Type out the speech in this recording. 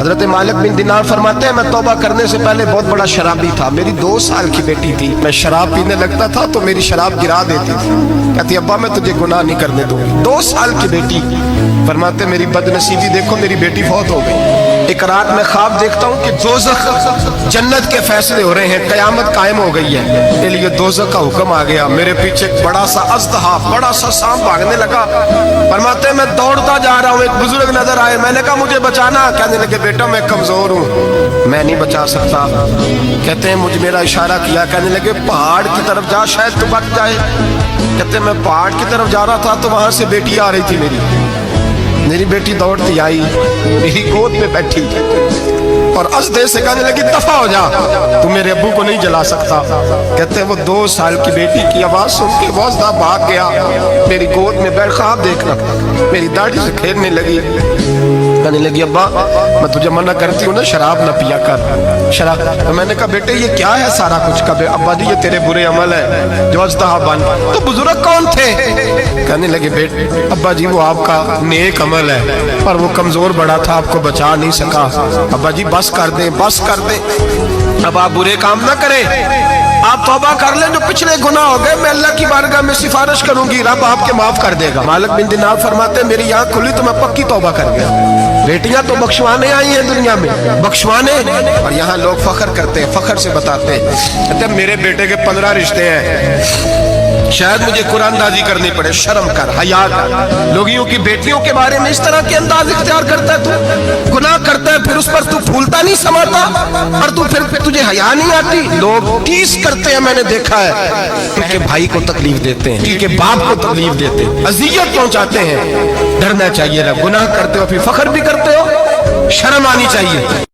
حضرت مالک بن دینار فرماتے ہیں میں توبہ کرنے سے پہلے بہت بڑا شرابی تھا، میری 2 سال کی بیٹی تھی، میں شراب پینے لگتا تھا تو میری شراب گرا دیتی تھی، کہتی ابا میں تجھے گناہ نہیں کرنے دوں گی۔ 2 سال کی بیٹی، فرماتے میری بد نصیبی دیکھو میری بیٹی فوت ہو گئی۔ ایک رات میں خواب دیکھتا ہوں کہ دوزخ جنت کے فیصلے ہو رہے ہیں، قیامت قائم ہو گئی ہے، اس لیے دوزخ کا حکم آ گیا، میرے پیچھے ایک بڑا سا اژدہا، بڑا سا سانپ بھاگنے لگا۔ فرماتے ہیں میں دوڑتا جا رہا ہوں، ایک بزرگ نظر آئے، میں نے کہا مجھے بچانا، کہنے لگے بیٹا میں کمزور ہوں، میں نہیں بچا سکتا۔ کہتے ہیں مجھے میرا اشارہ کیا، کہنے لگے پہاڑ کی طرف جا شاید تو بچ جائے۔ کہتے ہیں میں پہاڑ کی طرف جا رہا تھا تو وہاں سے بیٹی آ رہی تھی، میری بیٹی دوڑتی آئی، میری گود میں بیٹھی اور اژدہے سے کہنے لگی دفع ہو جا، تو میرے ابو کو نہیں جلا سکتا۔ کہتے ہیں وہ 2 سال کی بیٹی کی آواز سن کے وہ اژدہا بھاگ گیا، میری گود میں بیٹھ خواب دیکھنا، میری داڑھی سے کھیلنے لگی، کہنے لگی ابا میں تجھے منع کرتی ہوں نا شراب نہ پیا کر شراب۔ میں نے کہا بیٹے یہ کیا ہے سارا کچھ؟ کبھی ابا جی یہ تیرے برے عمل ہے جو اژدہا بن۔ تو بزرگ کون تھے؟ کہنے لگے بیٹے ابا جی وہ آپ کا نیک عمل ہے پر وہ کمزور بڑا تھا، آپ کو بچا نہیں سکا۔ ابا جی بس کر دیں، بس کر دیں، اب آپ برے کام نہ کریں، آپ توبہ کر لیں، جو پچھلے گناہ ہو گئے میں اللہ کی بارگاہ میں سفارش کروں گی، رب آپ کے معاف کر دے گا۔ مالک بن دینار فرماتے ہیں میری آنکھ کھلی تو میں پکی توبہ کر گیا۔ بیٹیاں تو بخشوانے آئی ہیں دنیا میں، بخشوانے، اور یہاں لوگ فخر کرتے ہیں، فخر سے بتاتے ہیں، کہتے ہیں میرے بیٹے کے 15 رشتے ہیں، شاید مجھے قرآن دازی کرنی پڑے، شرم کر، حیا کر۔ لوگیوں کی بیٹیوں کے بارے میں اس طرح کے انداز اختیار کرتا ہے، تو گناہ کرتا ہے پھر اس پر تو پھولتا نہیں سماتا، اور تو پھر تجھے حیا نہیں آتی۔ لوگ ٹیس کرتے ہیں، میں نے دیکھا ہے، ان کے بھائی کو تکلیف دیتے ہیں، ان کے باپ کو تکلیف دیتے ہیں، اذیت پہنچاتے ہیں۔ ڈرنا چاہیے، گناہ کرتے ہو پھر فخر بھی کرتے ہو، شرم آنی چاہیے۔